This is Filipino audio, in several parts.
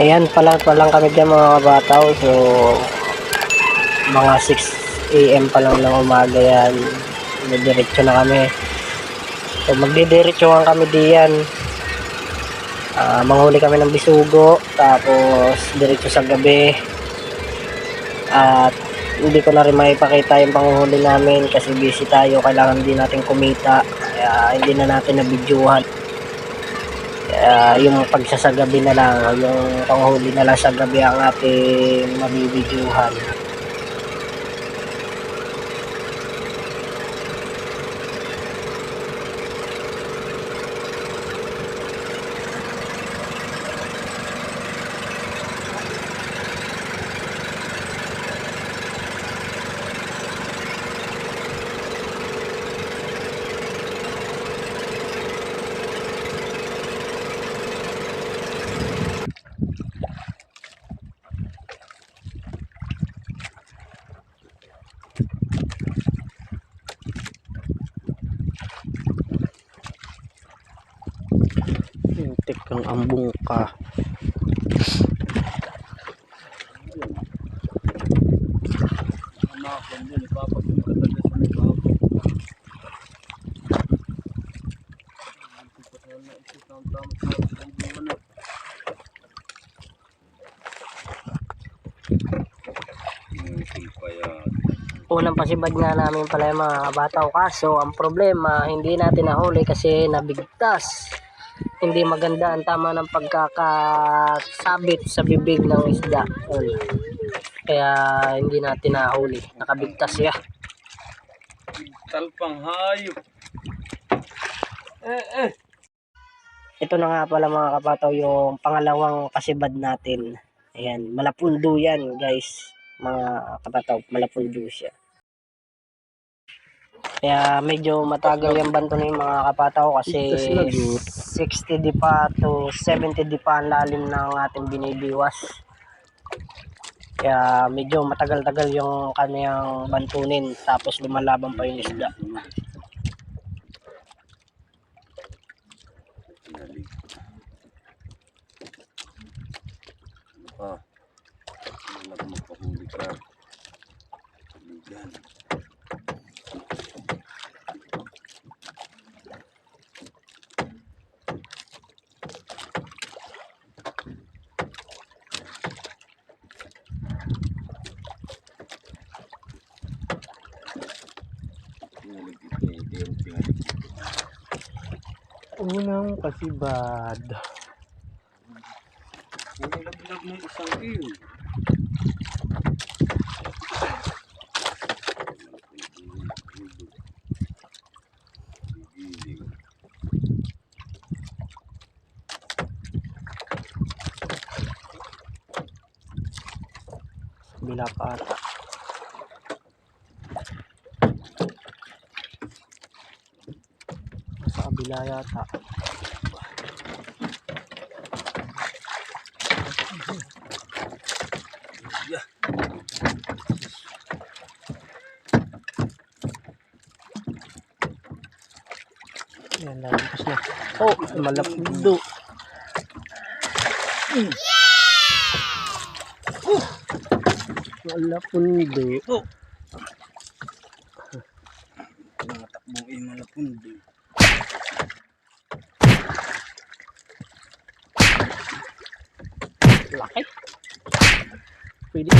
Ayan, palang kami dyan mga kabataw. So, mga 6 AM pa lang ng umaga yan. Diretso na kami. So, magdidiretsohan kami diyan. Manghuli kami ng bisugo. Tapos, diretso sa gabi. At hindi ko na rin maipakita yung panguhuli namin kasi busy tayo. Kailangan din natin kumita. Kaya hindi na natin na-videohan. Yung pagsasagabi na lang, yung panghuli na lang sa gabi ang ating mabibidyohan. Hintik kang ambong ka. Unang pasibad nga namin pala yung mga kabataw, kaso ang problema hindi natin nahuli kasi nabigtas. Hindi maganda ang tama ng pagkakasabit sa bibig ng isda. Kaya hindi natin nahuli, nakabigtas siya. Talpang hayop. Ito na nga pala mga kabataw yung pangalawang pasibad natin. Ayan, malapundo yan guys. Mga kabataw, malapundo siya. Kaya medyo matagal yung banto na yung mga kapataw kasi 60 dipa to 70 dipa ang lalim ng ating binibiwas. Kaya medyo matagal-tagal yung kanyang bantunin tapos lumalaban pa yung isda. Wala magpahuli ka. Ligan. Unang pasibad. Nilaglag ng isang iyo. Bila pa ata. Sa kabila yata. Yan, lampas na. Oh, malapundo. Malapundo. Oh. Mga takbong ay malapundo. Laki. Pwede.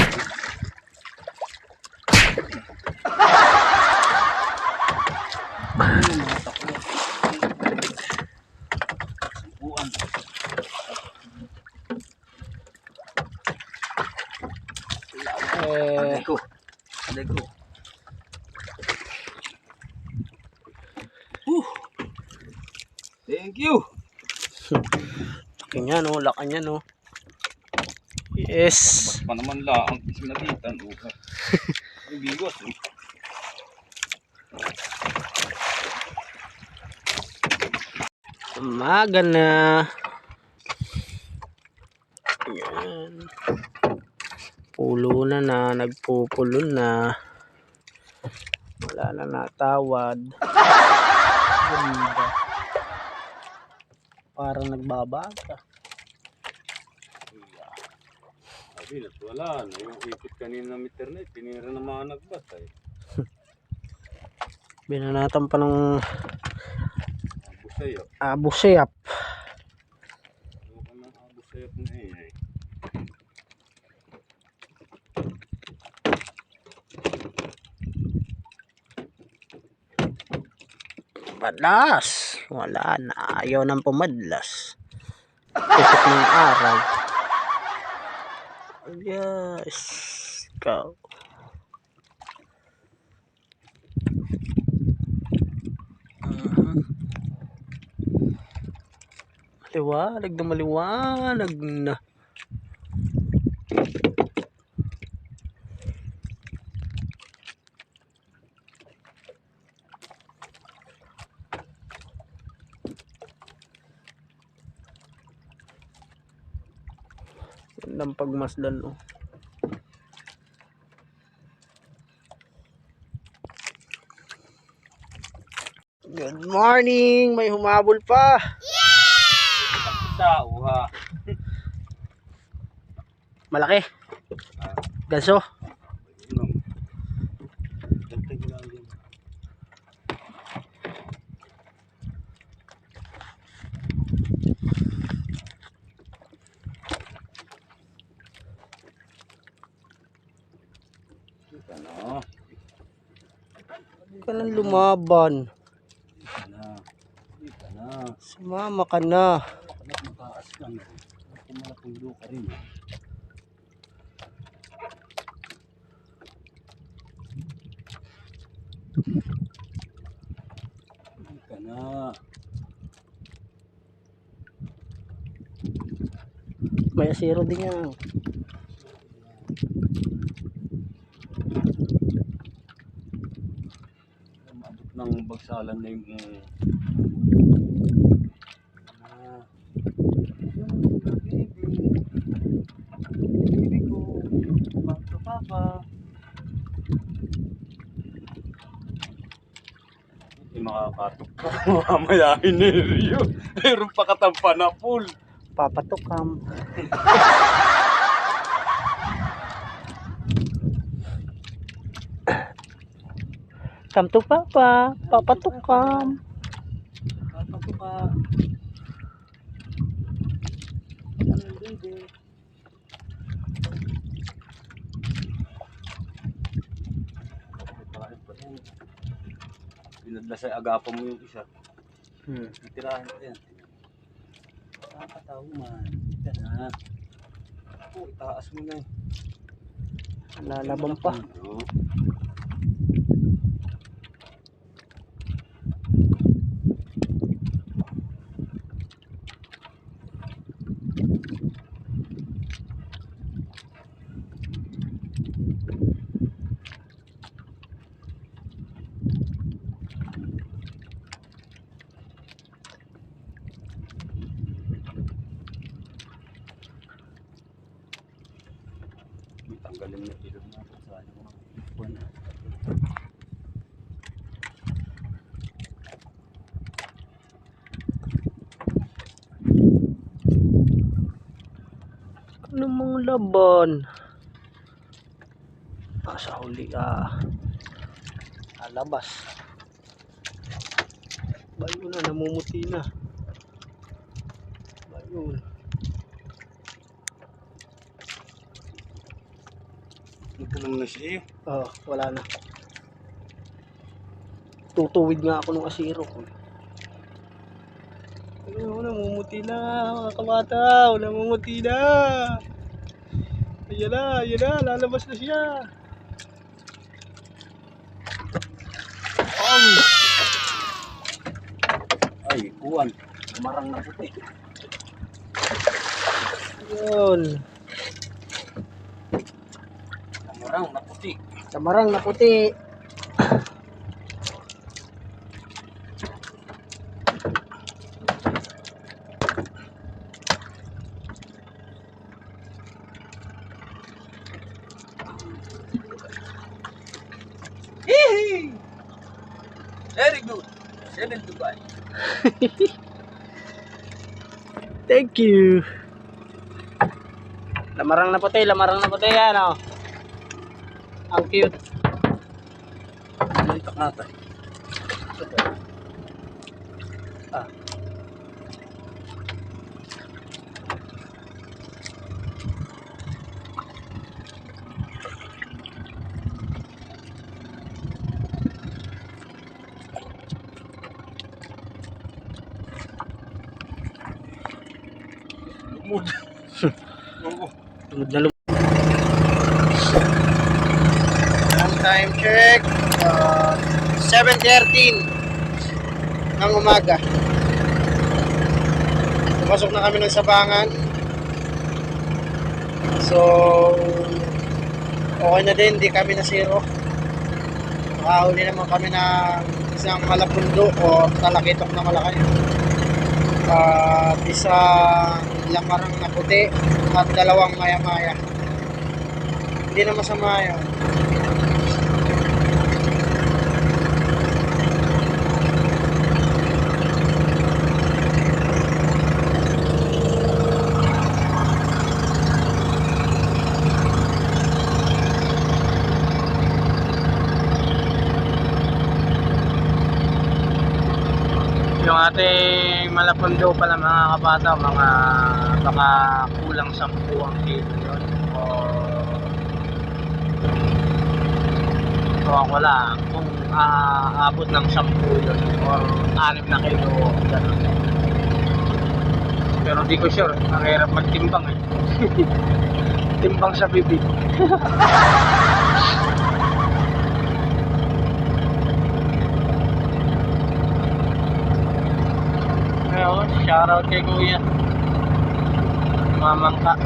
Aleko. Thank you. Laki niya no, laki niya no. Yes. Pa naman laang sinabitan. Ay bigos. Umaga na. Ayan. Pulo na, nagpupulo na. Wala na natawad. Ganda. Parang nagbabaga. Sabi na, wala na. Yung ipit kanina ng internet, tinira ng mga nagbatay. Binanatan pa ng Busayap. abusayap. Ano ka ng busayap na eh. Madlas. Wala na. Ayaw nang pumadlas. Putok ng araw. Yes. Go. Maliwanag na maliwanag na. Gandang pagmasdan, oh. Good morning! May humabol pa. Tao ha. Malaki. Ganso. Ano? Huwag ka nang lumaban. Dito na. Sumama ka na. Anak mataas lang. Kung malatulo ka rin. Dito na. May asiro din yan. Maabot ng bagsalan na yung baby ko, bakto papa. Hindi makakatok pa. Mamayahin ni Rio. Mayroon pa katampa na pool. Papatukam. Come to papa. Papatukam. Bakto pa. Ano baby? Pinadla sa agapan mo yung isa. Tirahan ko yan. Nakakatawa man. Yan na. Oh, itaas mo na eh. Lalaban pa. Oo. Tanggalin na ilog natin sa ano mga ipon. Ano mong laban? Sa huli alabas. Bayo na, namumuti na. Bayo. Nagtanong na siya eh. Wala na. Tutuwid nga ako ng asiro ko. Ayun, namumuti na mga kabataw. Namumuti na. Ayan na, lalabas na siya. Ay, kuwan. Marang na puti. Yun. Marang na puti. Tamarang na puti. Hihi! Very good. 7 to 5. Thank you. Lamarang na puti, yan oh. Ang cute. Malitak natin. Ah. Lumod. Oo. Lumod na lumod. Ang time check. 7:13 ng umaga. Pumasok na kami ng Sabangan. So, okay na din, di kami na zero. Nakahuli naman kami ng isang malapundo o talakitok na malaki. At isang lamarang na puti at dalawang maya-maya. Hindi na masama yun. Yung ating malapundo pala mga kabata, mga baka kulang 10 ang kilo yun. O ako lang kung aabot ng 10 yun or 6 na kilo, gano'n. Pero di ko sure, ang hirap magtimbang eh. Timbang sa bibig. Ayun, shoutout kay Kuya Mamangka.